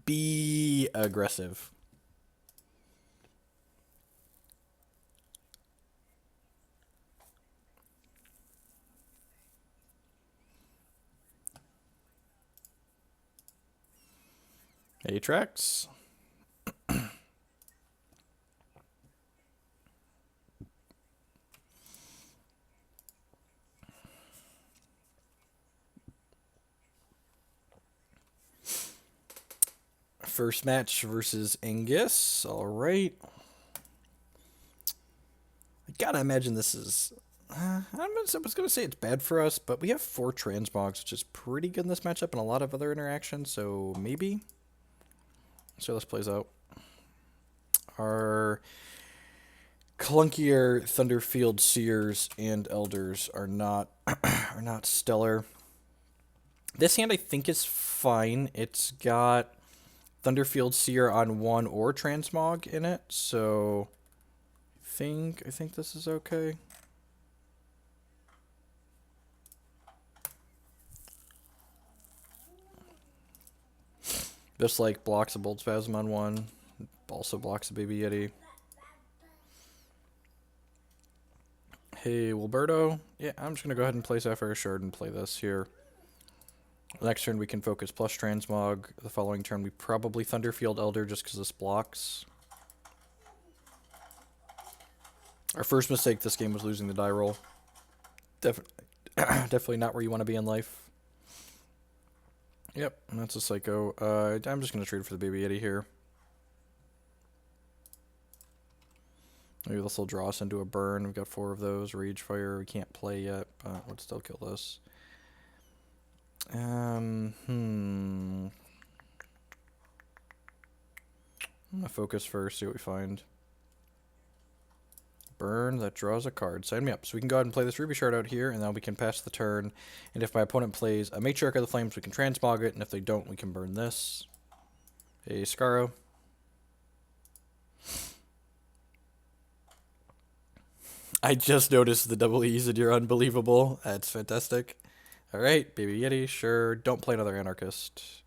be aggressive. Atrax. First match versus Angus. All right. I gotta imagine this is... I was gonna say it's bad for us, but we have 4 Transmogs, which is pretty good in this matchup and a lot of other interactions, so maybe. So this plays out. Our clunkier Thunderfield Seers and Elders are not are not stellar. This hand I think is fine. It's got Thunderfield Seer on 1 or Transmog in it, so I think this is okay. This like blocks a Bolt Spasm on 1, also blocks a Baby Yeti. Hey, Wilberto. Yeah, I'm just gonna go ahead and play Sapphire Shard and play this here. Next turn we can focus plus Transmog. The following turn we probably Thunderfield Elder just because this blocks. Our first mistake this game was losing the die roll. Definitely not where you want to be in life. Yep, that's a Psycho. I'm just going to trade for the Baby Yeti here. Maybe this will draw us into a burn. We've got 4 of those. Ragefire we can't play yet, but we'll still kill this. I'm gonna focus first, see what we find. Burn, that draws a card. Sign me up. So we can go ahead and play this Ruby Shard out here, and then we can pass the turn. And if my opponent plays a Matriarch of the Flames, we can Transmog it, and if they don't, we can burn this. A Scaro. I just noticed the double E's and you're unbelievable. That's fantastic. Alright, Baby Yeti, sure. Don't play another Anarchist.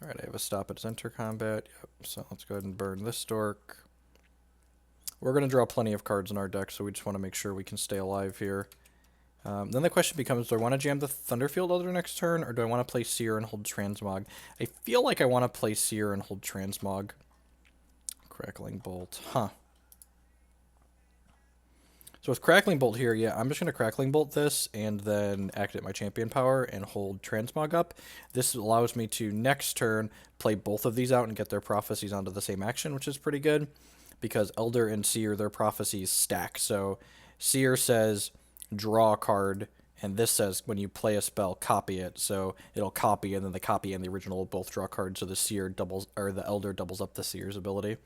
Alright, I have a stop at center combat. Yep, so let's go ahead and burn this Dork. We're going to draw plenty of cards in our deck, so we just want to make sure we can stay alive here. Then the question becomes, do I want to jam the Thunderfield Elder next turn, or do I want to play Seer and hold Transmog? I feel like I want to play Seer and hold Transmog. Crackling Bolt. Huh. So with Crackling Bolt here, yeah, I'm just going to Crackling Bolt this and then activate my Champion Power and hold Transmog up. This allows me to, next turn, play both of these out and get their prophecies onto the same action, which is pretty good. Because Elder and Seer, their prophecies stack. So Seer says, draw a card, and this says, when you play a spell, copy it. So it'll copy, and then the copy and the original will both draw cards, so the Seer doubles, or the Elder doubles up the Seer's ability.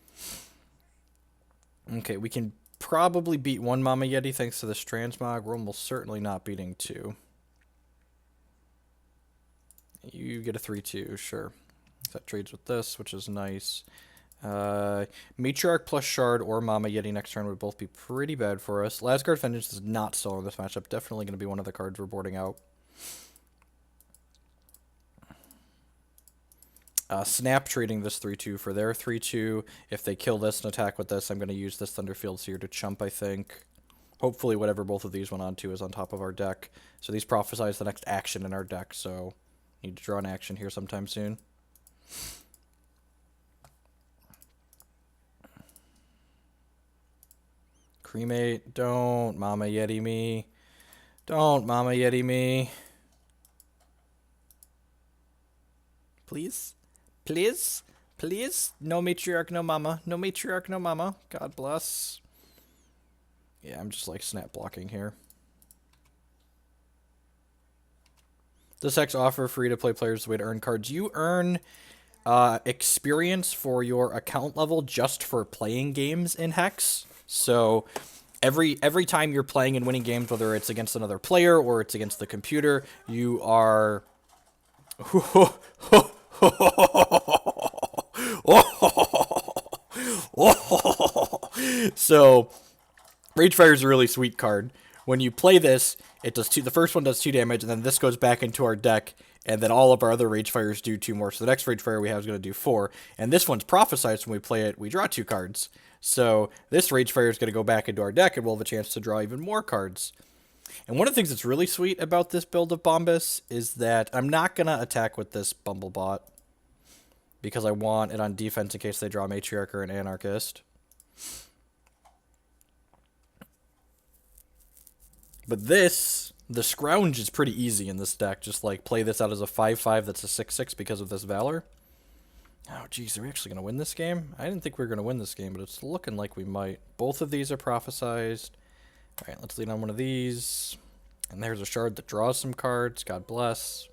Okay, we can probably beat 1 Mama Yeti thanks to this Transmog. We're almost certainly not beating 2. You get a 3-2, sure. That trades with this, which is nice. Matriarch plus Shard or Mama Yeti next turn would both be pretty bad for us. Lazgar Vengeance is not still in this matchup. Definitely going to be one of the cards we're boarding out. Snap trading this 3-2 for their 3-2. If they kill this and attack with this, I'm going to use this Thunderfield Seer to chump, I think. Hopefully whatever both of these went on to is on top of our deck. So these prophesize the next action in our deck, so need to draw an action here sometime soon. Cremate, don't Mama Yeti me. Don't Mama Yeti me. Please? Please? Please? No Matriarch, no Mama. No Matriarch, no Mama. God bless. Yeah, I'm just like snap blocking here. This Hex offer free-to-play players the way to earn cards. You earn experience for your account level just for playing games in Hex. So every time you're playing and winning games, whether it's against another player or it's against the computer, you are... So, Ragefire is a really sweet card. when you play this, it does two. The first one does 2 damage, and then this goes back into our deck, and then all of our other Ragefires do 2 more. So the next Ragefire we have is going to do 4, and this one's prophesized when we play it. We draw 2 cards, so this Ragefire is going to go back into our deck, and we'll have a chance to draw even more cards. And one of the things that's really sweet about this build of Bombus is that I'm not going to attack with this Bumblebot, because I want it on defense in case they draw a Matriarch or an Anarchist. But this, the Scrounge is pretty easy in this deck. Just like play this out as a 5/5 that's a 6/6 because of this Valor. Oh, geez, are we actually going to win this game? I didn't think we were going to win this game, but it's looking like we might. Both of these are prophesized. All right, let's lead on one of these. And there's a shard that draws some cards. God bless.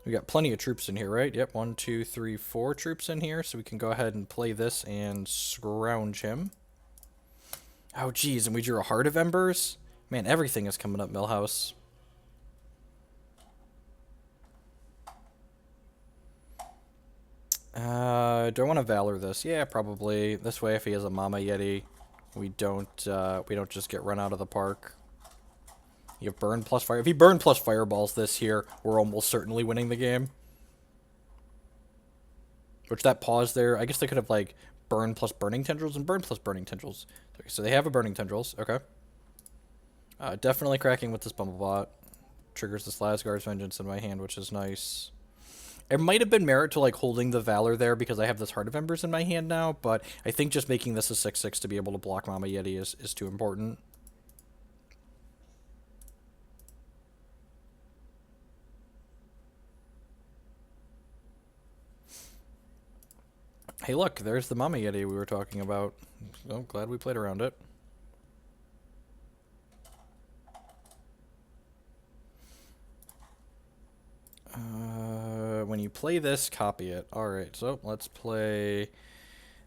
We got plenty of troops in here, right? Yep, 1, 2, 3, 4 troops in here. So we can go ahead and play this and scrounge him. Oh, geez, and we drew a Heart of Embers? Man, everything is coming up, Millhouse. Do I want to Valor this? Yeah, probably. This way, if he has a Mama Yeti, we don't just get run out of the park. You have Burn plus Fire. If he Burn plus Fireballs this here, we're almost certainly winning the game. Which, that pause there, I guess they could have, like, Burn plus Burning Tendrils and Burn plus Burning Tendrils. Okay, so they have a Burning Tendrils. Okay. Definitely cracking with this Bumblebot. Triggers this Lazgar's Vengeance in my hand, which is nice. It might have been merit to, like, holding the Valor there because I have this Heart of Embers in my hand now, but I think just making this a 6/6 to be able to block Mama Yeti is too important. Hey, look, there's the Mama Yeti we were talking about. So glad we played around it. When you play this, copy it. Alright, so let's play...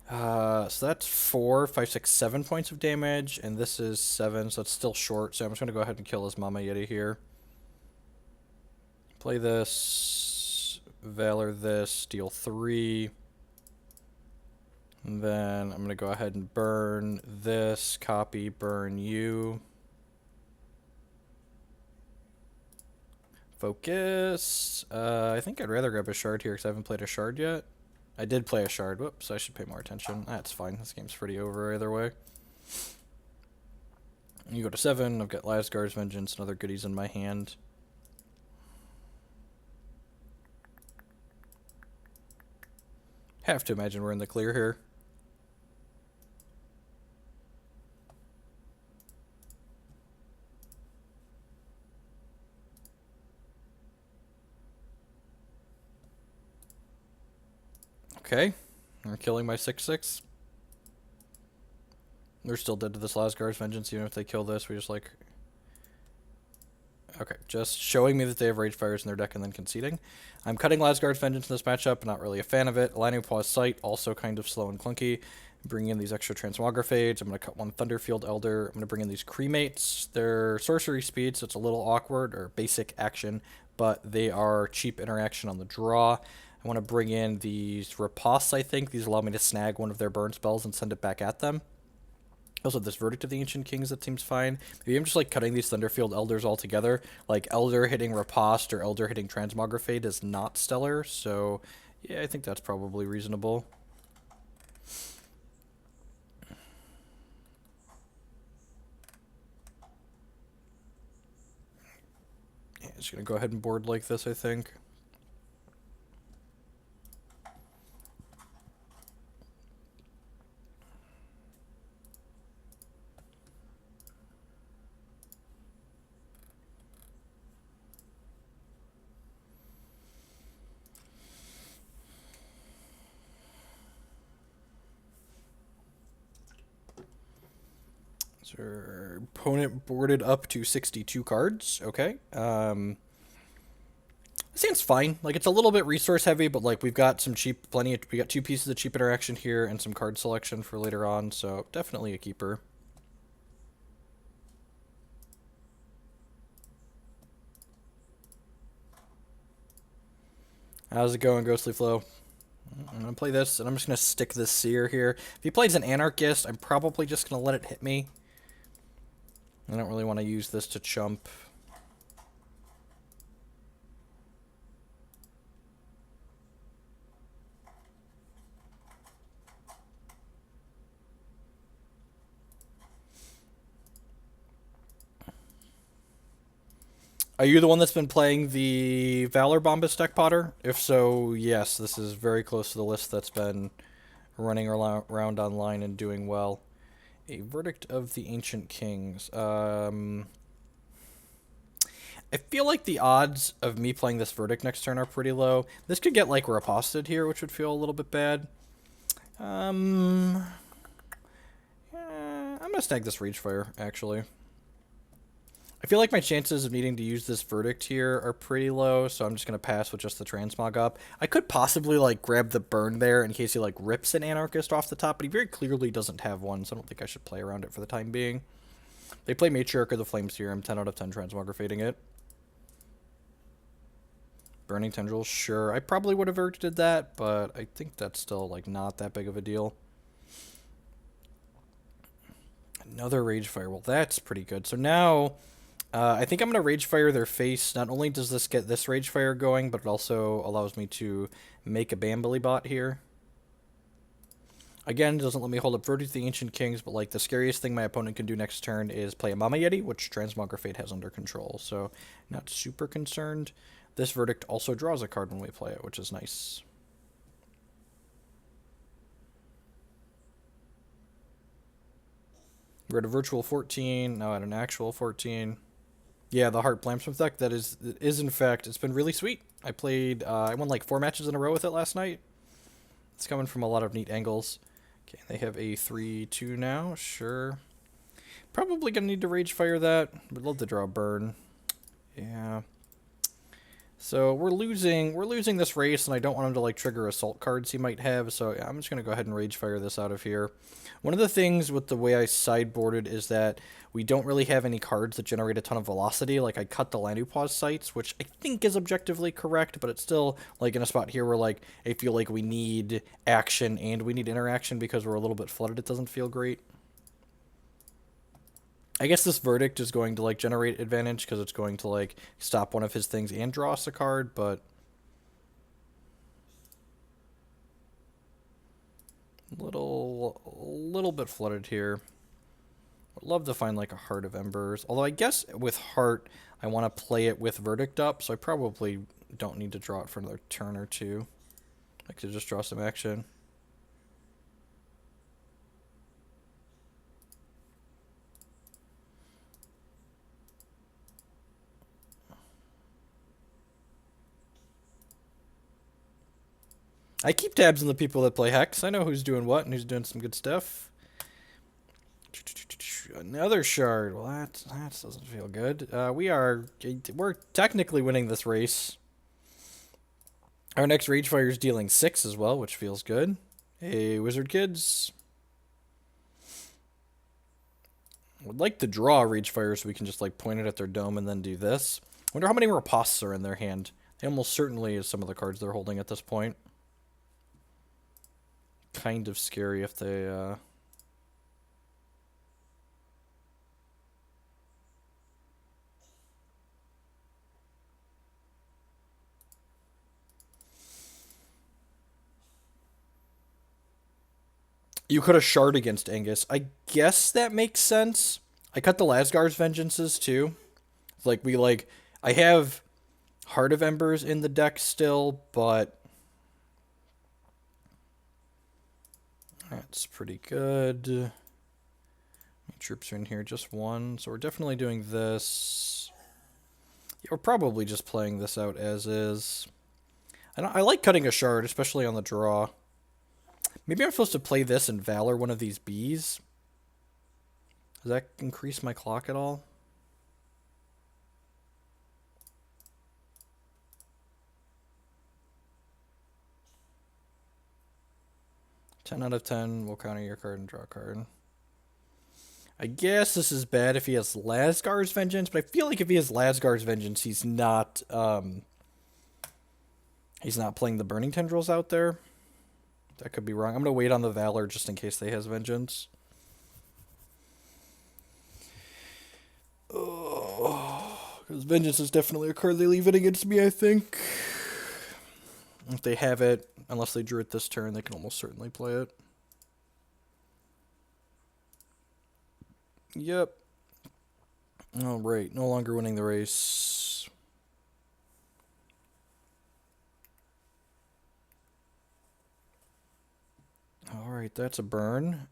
so that's 4, 5, 6, 7 points of damage, and this is 7, so it's still short, so I'm just going to go ahead and kill this Mama Yeti here. Play this, Valor this, deal 3. And then I'm going to go ahead and burn this, copy, burn you. Focus. I think I'd rather grab a shard here because I haven't played a shard yet. I did play a shard. Whoops, I should pay more attention. That's fine. This game's pretty over either way. You go to 7. I've got Lazgar's Vengeance and other goodies in my hand. Have to imagine we're in the clear here. Okay, they're killing my 6/6. They're still dead to this Lazgar's Vengeance, even if they kill this, we just like... Okay, just showing me that they have Ragefires in their deck and then conceding. I'm cutting Lazgar's Vengeance in this matchup, not really a fan of it. Lanupaw's Sight, also kind of slow and clunky. Bring in these extra Transmogrifades. I'm going to cut one Thunderfield Elder. I'm going to bring in these Cremates. They're sorcery speed, so it's a little awkward, or basic action, but they are cheap interaction on the draw. I want to bring in these Riposte, I think. These allow me to snag one of their burn spells and send it back at them. Also, this Verdict of the Ancient Kings, that seems fine. Maybe I'm just, like, cutting these Thunderfield Elders all together. Like, Elder hitting Riposte or Elder hitting Transmogrifade is not stellar, so, yeah, I think that's probably reasonable. Yeah, just gonna go ahead and board like this, I think. Our opponent boarded up to 62 cards. Okay. Seems fine. Like, it's a little bit resource heavy, but, like, we've got some cheap, we got 2 pieces of cheap interaction here and some card selection for later on, so definitely a keeper. How's it going, Ghostly Flow? I'm going to play this, and I'm just going to stick this Seer here. If he plays an Anarchist, I'm probably just going to let it hit me. I don't really want to use this to chump. Are you the one that's been playing the Valor Bombus deck, Potter? If so, yes, this is very close to the list that's been running around online and doing well. A Verdict of the Ancient Kings. I feel like the odds of me playing this Verdict next turn are pretty low. This could get, like, Riposted here, which would feel a little bit bad. I'm going to snag this Ragefire, actually. I feel like my chances of needing to use this Verdict here are pretty low, so I'm just going to pass with just the Transmog up. I could possibly, like, grab the Burn there in case he, like, rips an Anarchist off the top, but he very clearly does't have one, so I don't think I should play around it for the time being. They play Matriarch or the Flame Seer. I'm 10 out of 10 Transmogrifading it. Burning Tendrils, sure. I probably would have did that, but I think that's still, like, not that big of a deal. Another Ragefire. Well, that's pretty good. So now... I think I'm going to Ragefire their face. Not only does this get this Ragefire going, but it also allows me to make a Bambly bot here. Again, it doesn't let me hold up Verdict of the Ancient Kings, but like the scariest thing my opponent can do next turn is play a Mama Yeti, which Transmogrifade has under control, so not super concerned. This Verdict also draws a card when we play it, which is nice. We're at a virtual 14, now at an actual 14. Yeah, the Heart Blamsmith deck, that is in fact, it's been really sweet. I played, I won like 4 matches in a row with it last night. It's coming from a lot of neat angles. Okay, they have a 3-2 now, sure. Probably gonna need to Ragefire that. Would love to draw a Burn. Yeah. So we're losing this race, and I don't want him to like trigger assault cards he might have, so yeah, I'm just gonna go ahead and Ragefire this out of here. One of the things with the way I sideboarded is that we don't really have any cards that generate a ton of velocity. Like, I cut the Lanupaw sights, which I think is objectively correct, but it's still, like, in a spot here where, like, I feel like we need action and we need interaction because we're a little bit flooded. It doesn't feel great. I guess this Verdict is going to, like, generate advantage because it's going to, like, stop one of his things and draw us a card, but... little bit flooded here. Would love to find like a Heart of Embers. Although I guess with Heart, I want to play it with Verdict up, so I probably don't need to draw it for another turn or two. I could just draw some action. I keep tabs on the people that play Hex. I know who's doing what and who's doing some good stuff. Another shard. Well, that doesn't feel good. We're technically winning this race. Our next Ragefire is dealing 6 as well, which feels good. Hey, Wizard Kids. Would like to draw a Ragefire so we can just like point it at their dome and then do this. Wonder how many Ripostes are in their hand. They almost certainly is some of the cards they're holding at this point. Kind of scary if they You could have shard against Angus. I guess that makes sense. I cut the Lazgar's Vengeances too. Like I have Heart of Embers in the deck still, but that's pretty good. My troops are in here, just one, so we're definitely doing this. Yeah, we're probably just playing this out as is. I like cutting a shard, especially on the draw. Maybe I'm supposed to play this and Valor one of these bees. Does that increase my clock at all? Ten out of 10, we'll counter your card and draw a card. I guess this is bad if he has Lazgar's Vengeance, but I feel like if he has Lazgar's Vengeance, he's not playing the Burning Tendrils out there. That could be wrong. I'm going to wait on the Valor just in case they has Vengeance. Vengeance is definitely a card they leave it against me, I think. If they have it, unless they drew it this turn, they can almost certainly play it. Yep. Alright, no longer winning the race. Alright, that's a burn.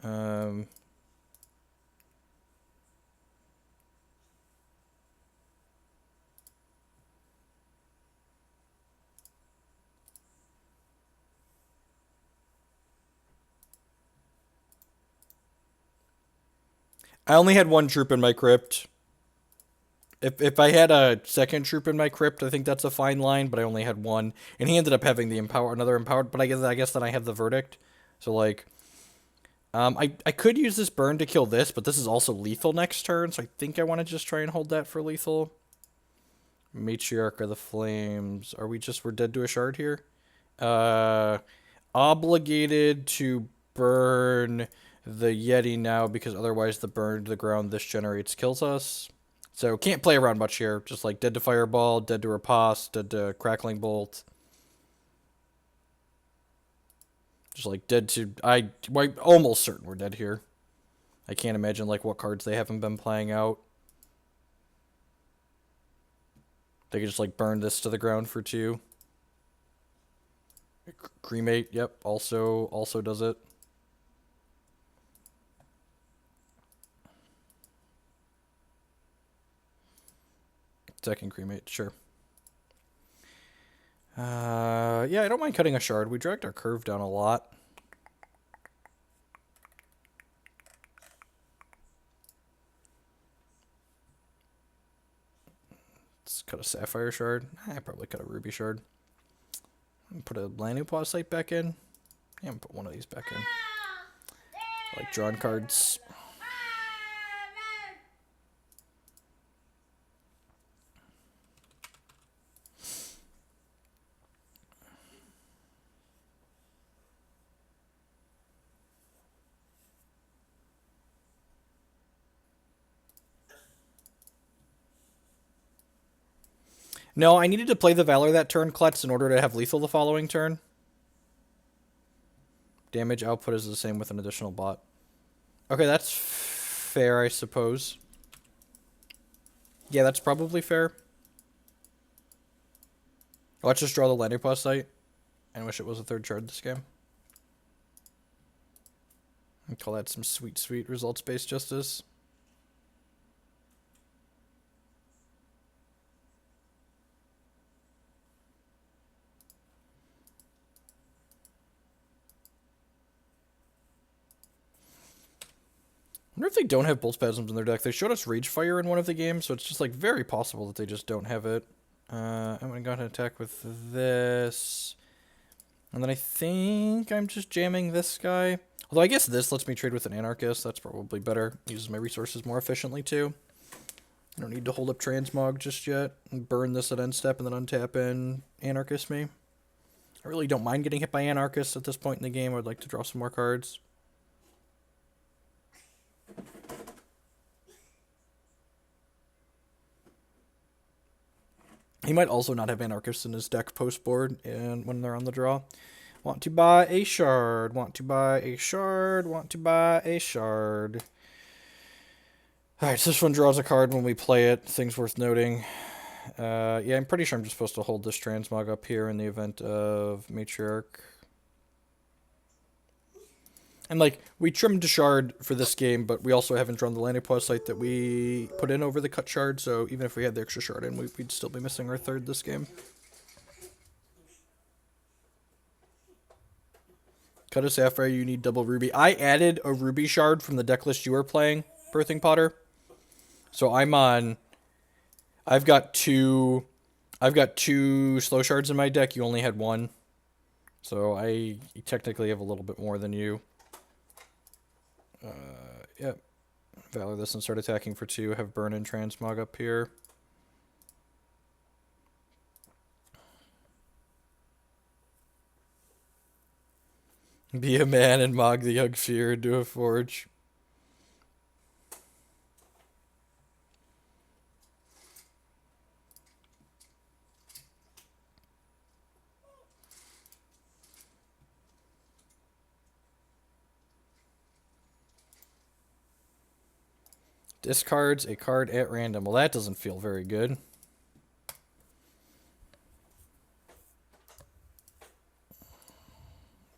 I only had one troop in my crypt. If I had a second troop in my crypt, I think that's a fine line, but I only had one. And he ended up having the another empowered, but I guess then I have the verdict. So, like, I could use this burn to kill this, but this is also lethal next turn, so I think I want to just try and hold that for lethal. Matriarch of the Flames. We're dead to a shard here? Obligated to burn the Yeti now, because otherwise the burn to the ground this generates kills us. So can't play around much here. Just like dead to Fireball, dead to Riposte, dead to Crackling Bolt. Just like dead to... I'm almost certain we're dead here. I can't imagine like what cards they haven't been playing out. They could just like burn this to the ground for 2. Cremate, yep, also does it. Second Cremate, sure. Yeah, I don't mind cutting a shard. We dragged our curve down a lot. Let's cut a Sapphire Shard. I probably cut a Ruby Shard. Put a Lanupaw sight back in. Yeah, put one of these back in. I like drawn cards. No, I needed to play the Valor that turn, Klutz, in order to have lethal the following turn. Damage output is the same with an additional bot. Okay, that's fair, I suppose. Yeah, that's probably fair. Let's just draw the Lanupaw sight. I wish it was a third shard this game. And call that some sweet, sweet results-based justice. I wonder if they don't have Bolt Spasms in their deck. They showed us Ragefire in one of the games, so it's just like very possible that they just don't have it. I'm going to go ahead and attack with this. And then I think I'm just jamming this guy. Although I guess this lets me trade with an Anarchist. That's probably better. Uses my resources more efficiently too. I don't need to hold up Transmog just yet. And burn this at end step and then untap and Anarchist me. I really don't mind getting hit by Anarchists at this point in the game. I'd like to draw some more cards. He might also not have Anarchists in his deck post-board and when they're on the draw. Want to buy a shard. Want to buy a shard. Want to buy a shard. Alright, so this one draws a card when we play it. Things worth noting. Yeah, I'm pretty sure I'm just supposed to hold this Transmog up here in the event of Matriarch. And, like, we trimmed a shard for this game, but we also haven't drawn the Lanupaw sight that we put in over the cut shard, so even if we had the extra shard in, we'd still be missing our third this game. Cut a Sapphire, you need double Ruby. I added a Ruby shard from the deck list you were playing, Birthing Potter. So I'm on... I've got two slow shards in my deck, you only had one. So I technically have a little bit more than you. Yep. Valor this and start attacking for 2. Have Burn and Transmog up here. Be a man and Mog the Young Fear into a forge. Discards a card at random. Well, that doesn't feel very good.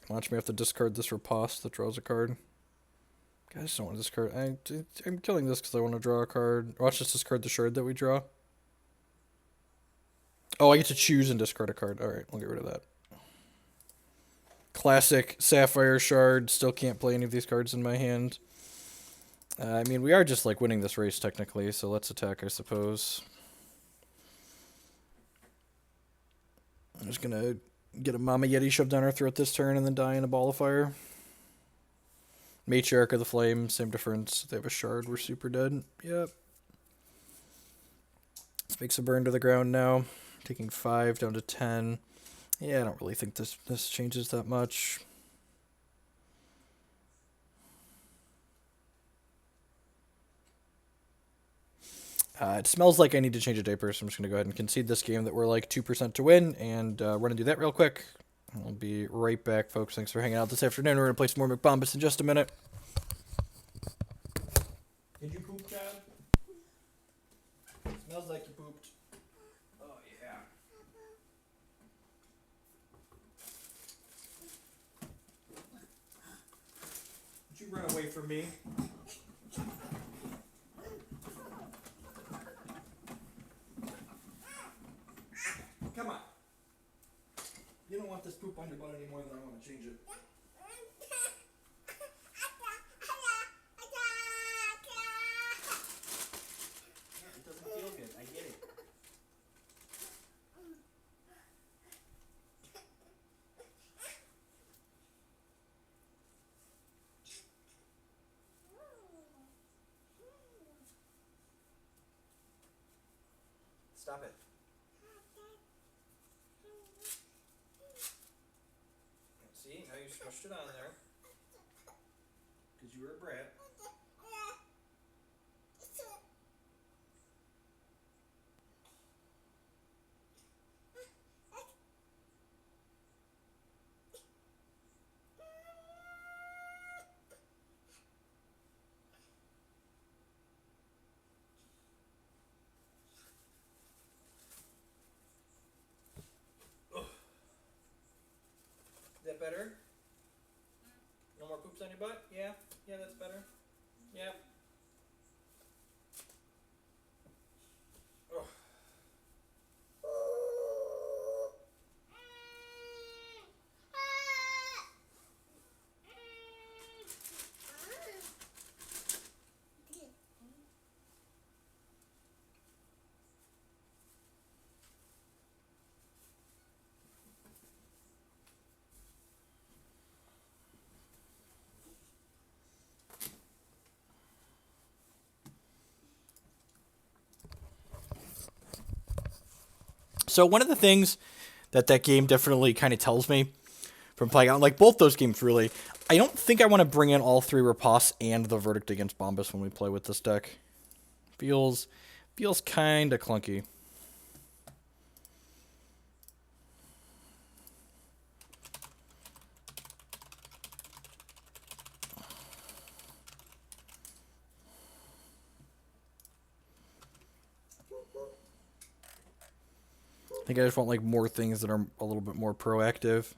Watch me have to discard this Riposte that draws a card. I just don't want to discard. I'm killing this because I want to draw a card. Watch us discard the shard that we draw. Oh, I get to choose and discard a card. Alright, we'll get rid of that. Classic Sapphire Shard. Still can't play any of these cards in my hand. I mean, we are just like winning this race technically, so let's attack, I suppose. I'm just gonna get a Mama Yeti shoved down our throat this turn and then die in a ball of fire. Matriarch of the Flame, same difference. They have a shard, we're super dead. Yep. Let's make some burn to the ground now. Taking 5 down to 10. Yeah, I don't really think this changes that much. It smells like I need to change a diaper, so I'm just going to go ahead and concede this game that we're like 2% to win, and we're going to do that real quick. I'll be right back, folks. Thanks for hanging out this afternoon. We're going to play some more McBombus in just a minute. Did you poop, Chad? It smells like you pooped. Oh, yeah. Did you run away from me? Come on. You don't want this poop on your butt any more than I want to change it. Yeah, it doesn't feel good. I get it. Stop it. See, now you smushed it on there. Because you were a brat. Is that better? No more poops on your butt? Yeah? Yeah, that's better. Yeah. Ugh. So one of the things that game definitely kind of tells me from playing out, like both those games really, I don't think I want to bring in all 3 Riposte and the Verdict against Bombus when we play with this deck. Feels kind of clunky. I think I just want like more things that are a little bit more proactive.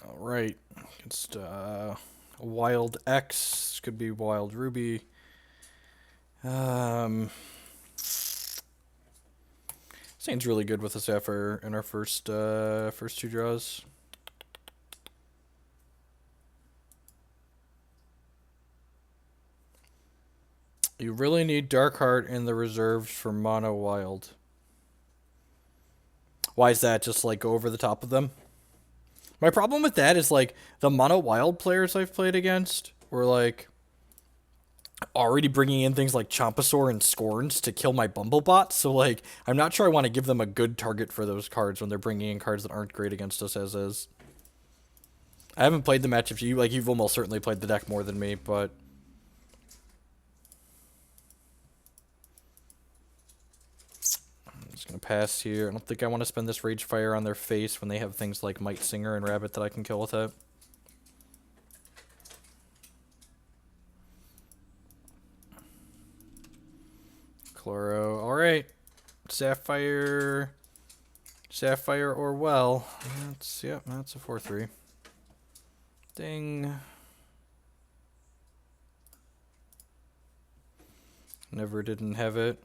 All right, against Wild X, could be Wild Ruby. Seems really good with the Sapphire in our first 2 draws. You really need Darkheart in the reserves for Mono Wild. Why is that? Just like go over the top of them? My problem with that is like the Mono Wild players I've played against were like already bringing in things like Chompasaur and Scorns to kill my Bumblebot, so, like, I'm not sure I want to give them a good target for those cards when they're bringing in cards that aren't great against us as is. I haven't played the matchups. You've almost certainly played the deck more than me, but... I'm just going to pass here. I don't think I want to spend this Ragefire on their face when they have things like Might Singer and Rabbit that I can kill with it. Chloro. Alright. Sapphire or well. That's a 4-3. Ding. Never didn't have it.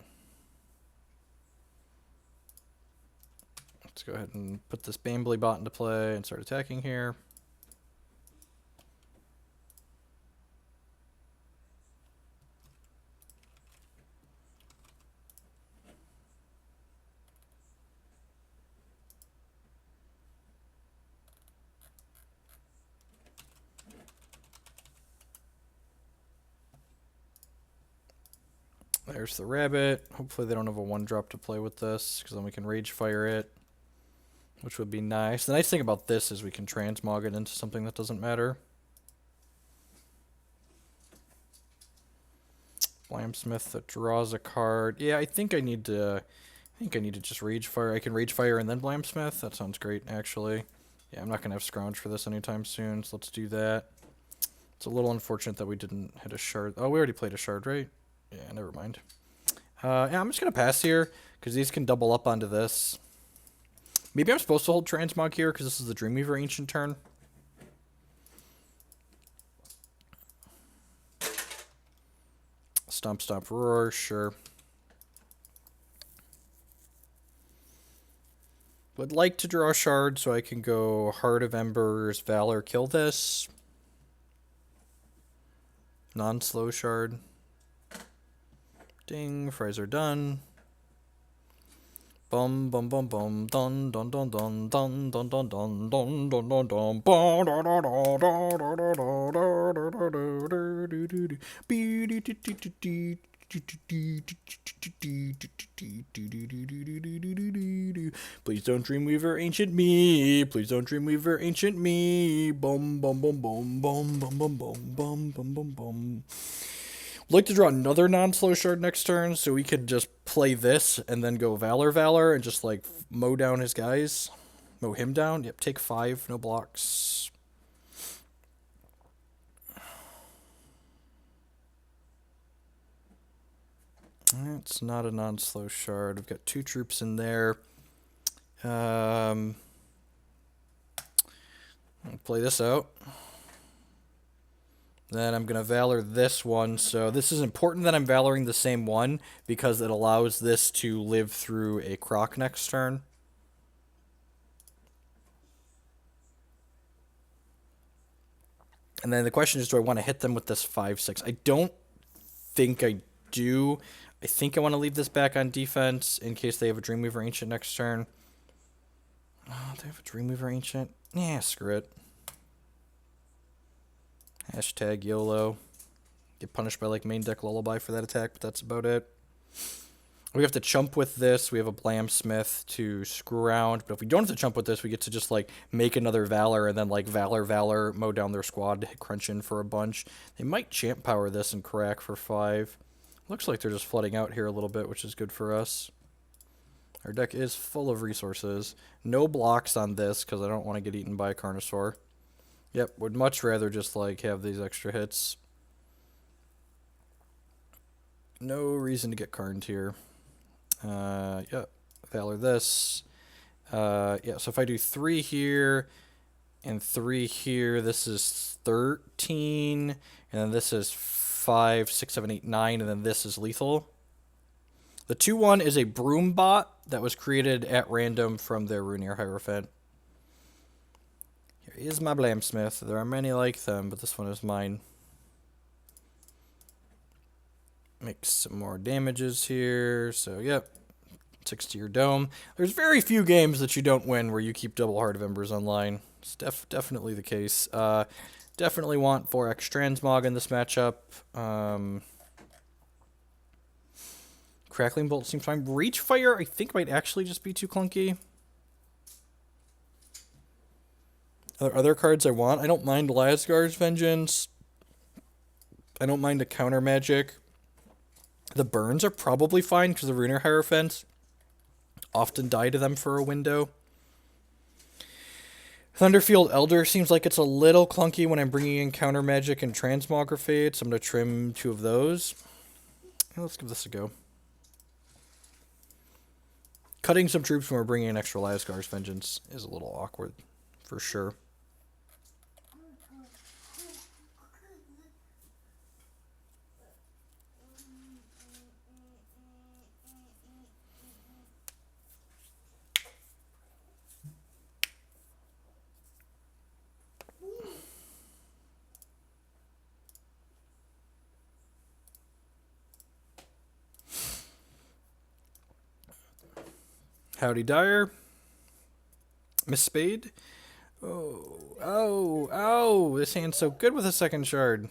Let's go ahead and put this Bambly bot into play and start attacking here. There's the rabbit. Hopefully they don't have a 1-drop to play with this, because then we can Ragefire it, which would be nice. The nice thing about this is we can transmog it into something that doesn't matter. Blamsmith that draws a card. Yeah, I think I need to just Ragefire. I can Ragefire and then Blamsmith. That sounds great, actually. Yeah, I'm not going to have Scrounge for this anytime soon, so let's do that. It's a little unfortunate that we didn't hit a Shard. Oh, we already played a Shard, right? Yeah, never mind. Yeah, I'm just going to pass here, because these can double up onto this. Maybe I'm supposed to hold Transmog here, because this is the Dreamweaver Ancient turn. Stomp, Stomp, Roar, sure. Would like to draw a Shard, so I can go Heart of Embers, Valor, kill this. Non-slow Shard. Ding, fries are done. Bum bum bum bum dun dun dun dun dun dun dun dun dun dun dun dun Please don't Dreamweaver Ancient me. Please don't Dreamweaver Ancient me. Bum bum bum bum bum bum bum bum bum bum bum bum. I'd like to draw another non-slow Shard next turn, so we could just play this and then go Valor, and just, like, mow down his guys. Mow him down. Yep, take 5, no blocks. That's not a non-slow Shard. We've got 2 troops in there. I'll play this out. Then I'm going to Valor this one. So this is important that I'm Valoring the same one, because it allows this to live through a Croc next turn. And then the question is, do I want to hit them with this 5-6? I don't think I do. I think I want to leave this back on defense in case they have a Dreamweaver Ancient next turn. Oh, they have a Dreamweaver Ancient? Yeah, screw it. Hashtag YOLO. Get punished by, like, main deck Lullaby for that attack, but that's about it. We have to chump with this. We have a Blamsmith to screw around. But if we don't have to chump with this, we get to just, like, make another Valor and then, like, Valor, mow down their squad, crunch in for a bunch. They might champ power this and crack for 5. Looks like they're just flooding out here a little bit, which is good for us. Our deck is full of resources. No blocks on this, because I don't want to get eaten by a Carnosaur. Yep, would much rather just, like, have these extra hits. No reason to get Carned here. Yeah, Valor this. Yeah, so if I do 3 here and 3 here, this is 13, and then this is 5, 6, 7, 8, 9, and then this is lethal. The 2-1 is a Broom bot that was created at random from their Runear Hierophant. Here is my Blamsmith. There are many like them, but this one is mine. Make some more damages here. So, yep. 6 to your dome. There's very few games that you don't win where you keep double Heart of Embers online. It's definitely the case. Definitely want 4x Transmog in this matchup. Crackling Bolt seems fine. Ragefire, I think, might actually just be too clunky. Are there other cards I want? I don't mind Lazgar's Vengeance. I don't mind a Countermagic. The burns are probably fine because the Runar Hierophants often die to them for a window. Thunderfield Elder seems like it's a little clunky when I'm bringing in Countermagic and Transmogrifade, so I'm going to trim 2 of those. Let's give this a go. Cutting some troops when we're bringing in extra Lazgar's Vengeance is a little awkward, for sure. Howdy Dyer. Miss Spade. Oh, this hand's so good with a second shard.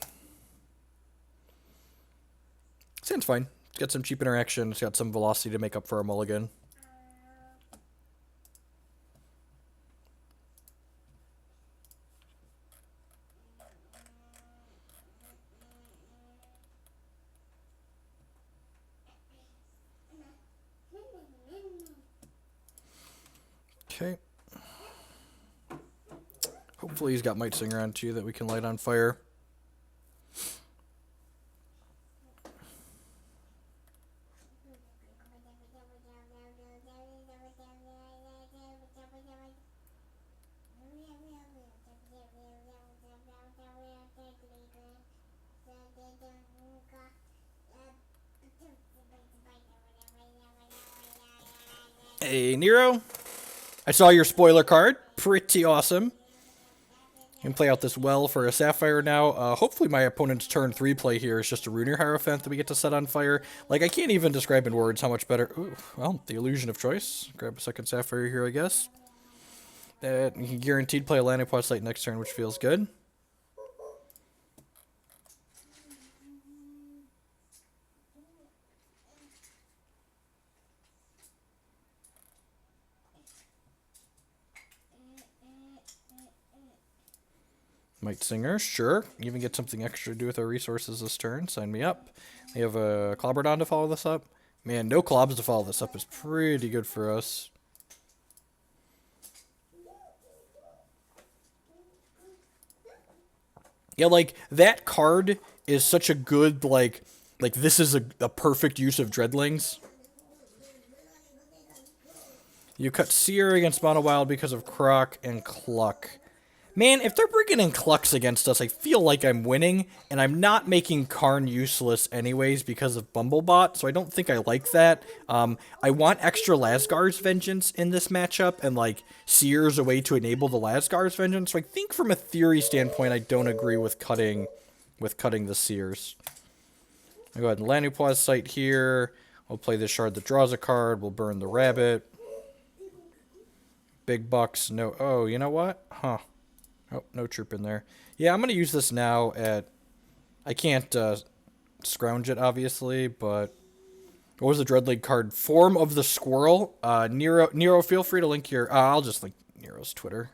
This hand's fine. It's got some cheap interaction. It's got some velocity to make up for a mulligan. Okay. Hopefully he's got Might Singer on too that we can light on fire. Hey, Nero. I saw your spoiler card. Pretty awesome. Can play out this well for a Sapphire now. Hopefully my opponent's turn 3 play here is just a Runar Hierophant that we get to set on fire. Like, I can't even describe in words how much better... Ooh, well, the illusion of choice. Grab a second Sapphire here, I guess. That you can guaranteed play a Lanupaw site next turn, which feels good. Might Singer, sure. Even get something extra to do with our resources this turn. Sign me up. We have a Clobberdon to follow this up. Man, no Clobs to follow this up is pretty good for us. Yeah, like, that card is such a good, like this is a perfect use of Dreadlings. You cut Seer against Mono Wild because of Croc and Cluck. Man, if they're bringing in Clucks against us, I feel like I'm winning, and I'm not making Karn useless anyways because of Bumblebot, so I don't think I like that. I want extra Lazgar's Vengeance in this matchup, and, like, Seer's a way to enable the Lazgar's Vengeance, so I think from a theory standpoint, I don't agree with cutting the Seers. I'll go ahead and Lanupaw's site here. We'll play this shard that draws a card. We'll burn the rabbit. Big bucks. No. Oh, you know what? Huh. Oh, no troop in there. Yeah, I'm going to use this now at... I can't scrounge it, obviously, but... What was the Dreadleg card? Form of the Squirrel. Nero, feel free to link your... I'll just link Nero's Twitter.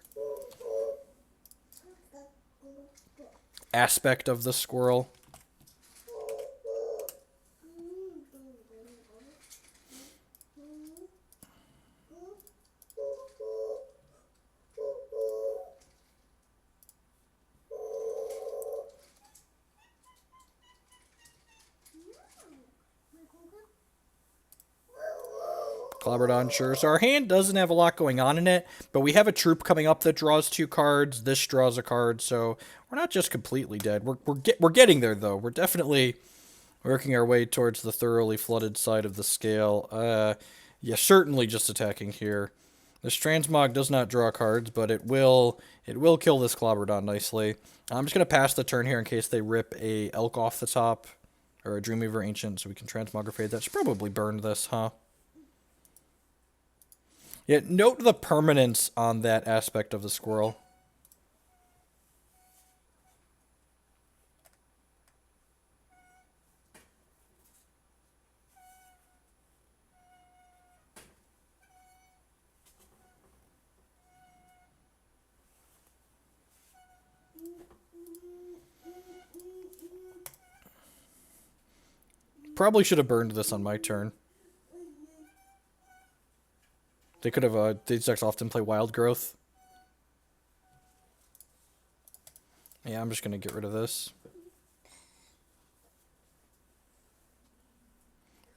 Aspect of the Squirrel. Clobberdon, sure. So our hand doesn't have a lot going on in it, but we have a troop coming up that draws 2 cards. This draws a card, so we're not just completely dead. We're getting there, though. We're definitely working our way towards the thoroughly flooded side of the scale. Yeah, certainly just attacking here. This Transmog does not draw cards, but it will kill this Clobberdon nicely. I'm just going to pass the turn here in case they rip a Elk off the top, or a Dreamweaver Ancient, so we can Transmogrifade. That should probably burn this, huh? Yeah, note the permanence on that aspect of the squirrel. Probably should have burned this on my turn. They could have, these decks often play Wild Growth. Yeah, I'm just gonna get rid of this.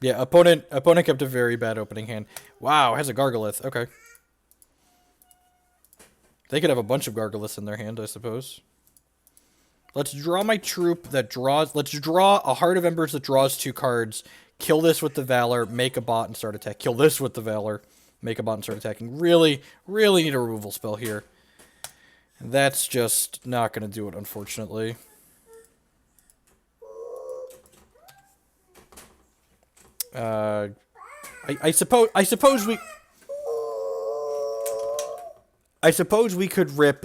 Yeah, opponent kept a very bad opening hand. Wow, has a Gargalith. Okay. They could have a bunch of Gargaliths in their hand, I suppose. Let's draw my troop that draws... Let's draw a Heart of Embers that draws 2 cards. Kill this with the Valor, make a bot, and start attack. Kill this with the Valor, make a bot, and start attacking. Really, really need a removal spell here. That's just not going to do it, unfortunately. I suppose we could rip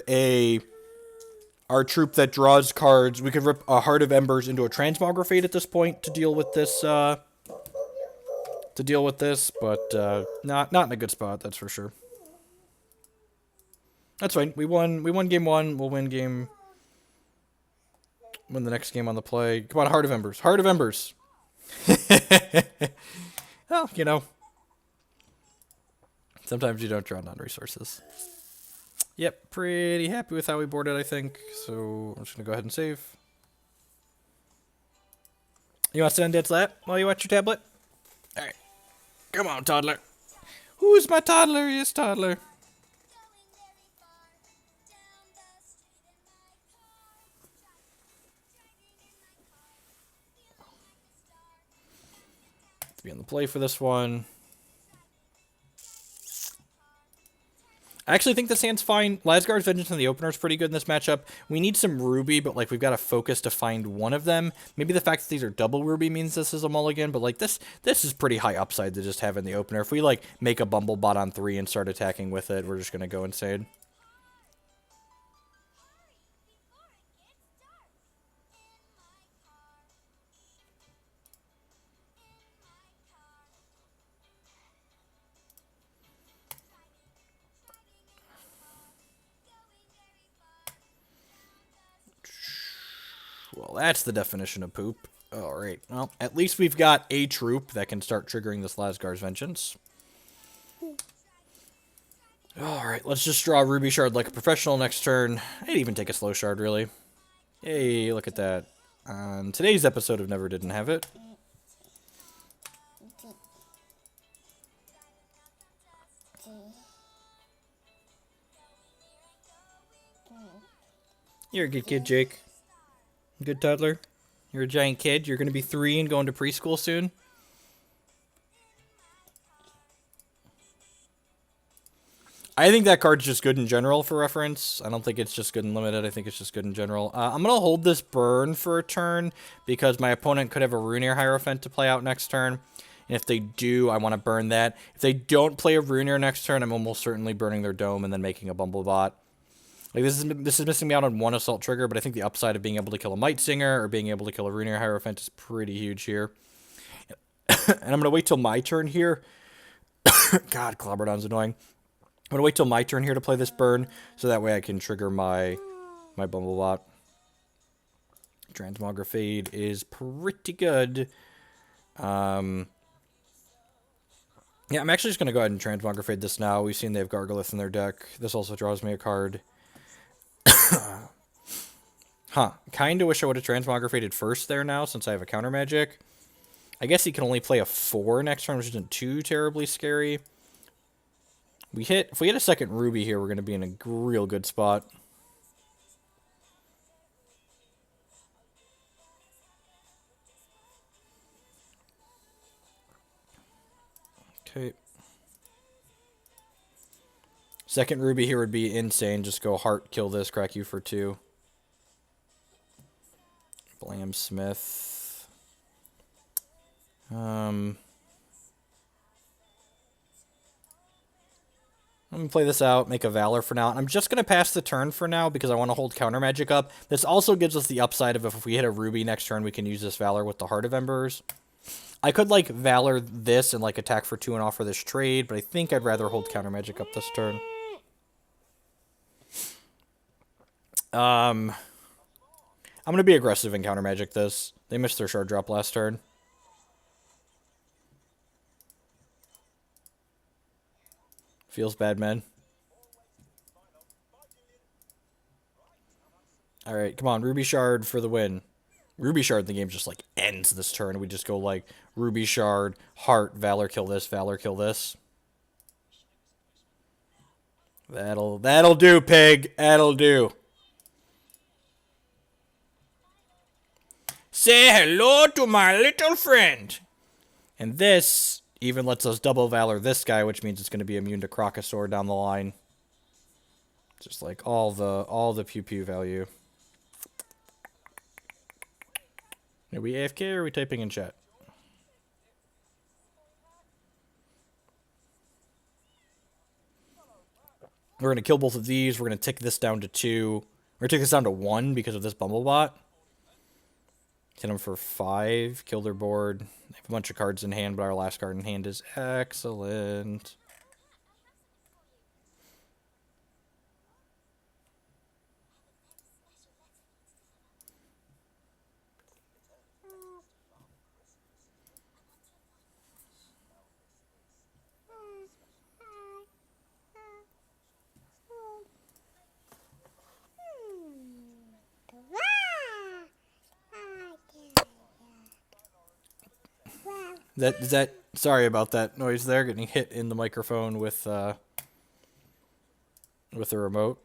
our troop that draws cards. We could rip a Heart of Embers into a Transmogrifade at this point to deal with this. But not in a good spot. That's for sure. That's fine. We won game 1. We'll win the next game on the play. Come on, Heart of Embers. Heart of Embers. Well, you know. Sometimes you don't draw non-resources. Yep, pretty happy with how we boarded, I think. So I'm just going to go ahead and save. You want to sit on Dad's lap while you watch your tablet? Alright. Come on, toddler. Who's my toddler? Yes, toddler. To be on the play for this one. I actually think this hand's fine. Lazgar's Vengeance in the opener is pretty good in this matchup. We need some Ruby, but like we've got to focus to find one of them. Maybe the fact that these are double Ruby means this is a mulligan, but like this is pretty high upside to just have in the opener. If we like make a Bumblebot on 3 and start attacking with it, we're just gonna go insane. Well, that's the definition of poop. Alright, well, at least we've got a troop that can start triggering this Lazgar's Vengeance. Alright, let's just draw Ruby Shard like a professional next turn. I'd even take a slow shard, really. Hey, look at that. On today's episode of Never Didn't Have It. You're a good kid, Jake. Good toddler. You're a giant kid. You're going to be 3 and going to preschool soon. I think that card's just good in general for reference. I don't think it's just good in limited. I think it's just good in general. I'm going to hold this burn for a turn because my opponent could have a Runear Hierophant to play out next turn. And if they do, I want to burn that. If they don't play a Runear next turn, I'm almost certainly burning their Dome and then making a Bumblebot. Like, this is missing me out on 1 Assault trigger, but I think the upside of being able to kill a Might Singer or being able to kill a Runear Hierophant is pretty huge here. And I'm going to wait till my turn here. God, Clobberdon's annoying. I'm going to wait till my turn here to play this burn, so that way I can trigger my Bumblebot. Transmogrifade is pretty good. Yeah, I'm actually just going to go ahead and Transmogrifade this now. We've seen they have Gargalith in their deck. This also draws me a card. Huh. Kinda wish I would have Transmogrifaded first there now, since I have a Countermagic. I guess he can only play a 4 next turn, which isn't too terribly scary. If we hit a second Ruby here, we're going to be in a real good spot. Okay. Second Ruby here would be insane. Just go Heart, kill this, crack you for 2. Blamsmith. I'm going to play this out, make a Valor for now. And I'm just going to pass the turn for now because I want to hold Countermagic up. This also gives us the upside of if we hit a Ruby next turn, we can use this Valor with the Heart of Embers. I could, like, Valor this and, like, attack for 2 and offer this trade, but I think I'd rather hold Countermagic up this turn. I'm going to be aggressive and Countermagic this. They missed their shard drop last turn. Feels bad, man. Alright, come on. Ruby Shard for the win. Ruby Shard, the game just, like, ends this turn. We just go, like, Ruby Shard, Heart, Valor, kill this, Valor, kill this. That'll do, pig. That'll do. Say hello to my little friend. And this even lets us double Valor this guy, which means it's going to be immune to Crocosaur down the line. Just like all the pew-pew value. Are we AFK or are we typing in chat? We're going to kill both of these. We're going to tick this down to 2. We're going to take this down to 1 because of this Bumblebot. Hit them for 5. Kill their board. They have a bunch of cards in hand, but our last card in hand is excellent. Sorry about that noise there, getting hit in the microphone with the remote.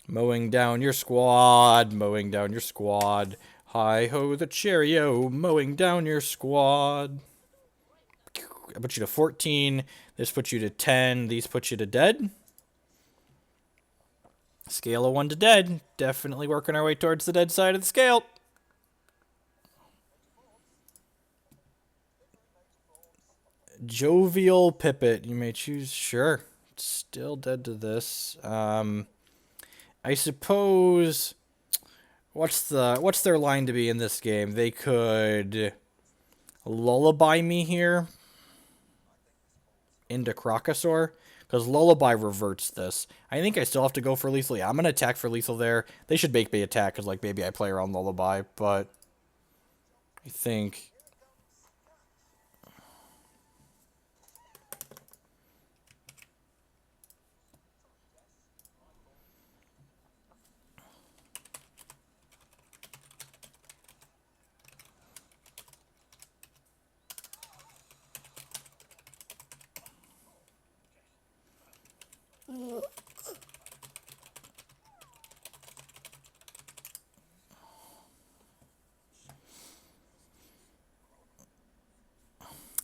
Mowing down your squad, mowing down your squad. Hi-ho the cheerio, mowing down your squad. I put you to 14. This puts you to 10. These put you to dead. Scale of 1 to dead. Definitely working our way towards the dead side of the scale. Jovial Pipit. You may choose. Sure. Still dead to this. I suppose... What's their line to be in this game? They could lullaby me here into Crocosaur, because Lullaby reverts this. I think I still have to go for lethal. Yeah, I'm going to attack for lethal there. They should make me attack, because like maybe I play around Lullaby, but I think...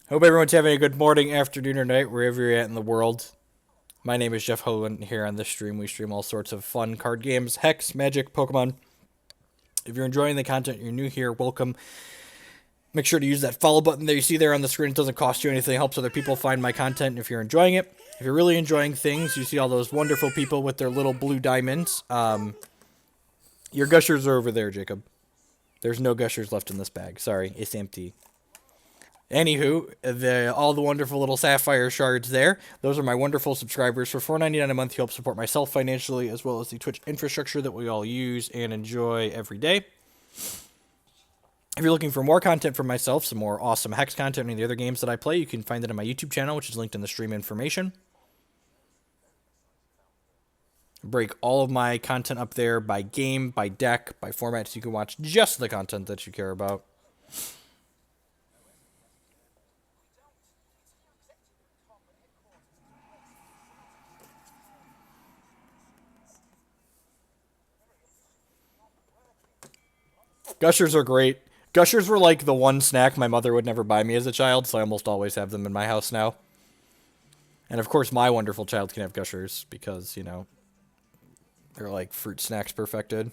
Hope everyone's having a good morning, afternoon, or night, wherever you're at in the world. My name is Jeff Hogan. Here on this stream, we stream all sorts of fun card games, Hex, Magic, Pokemon. If you're enjoying the content, you're new here, welcome. Make sure to use that follow button that you see there on the screen. It doesn't cost you anything. It helps other people find my content if you're enjoying it. If you're really enjoying things, you see all those wonderful people with their little blue diamonds. Your gushers are over there, Jacob. There's no gushers left in this bag. Sorry, it's empty. Anywho, all the wonderful little Sapphire Shards there. Those are my wonderful subscribers. For $4.99 a month, you help support myself financially, as well as the Twitch infrastructure that we all use and enjoy every day. If you're looking for more content from myself, some more awesome Hex content, and the other games that I play, you can find it on my YouTube channel, which is linked in the stream information. Break all of my content up there by game, by deck, by format, so you can watch just the content that you care about. Gushers are great. Gushers were like the one snack my mother would never buy me as a child, so I almost always have them in my house now. And of course, my wonderful child can have Gushers because, you know, they're like fruit snacks perfected.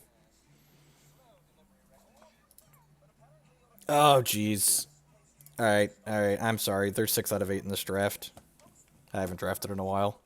Oh, jeez. Alright, I'm sorry. There's 6 out of 8 in this draft. I haven't drafted in a while.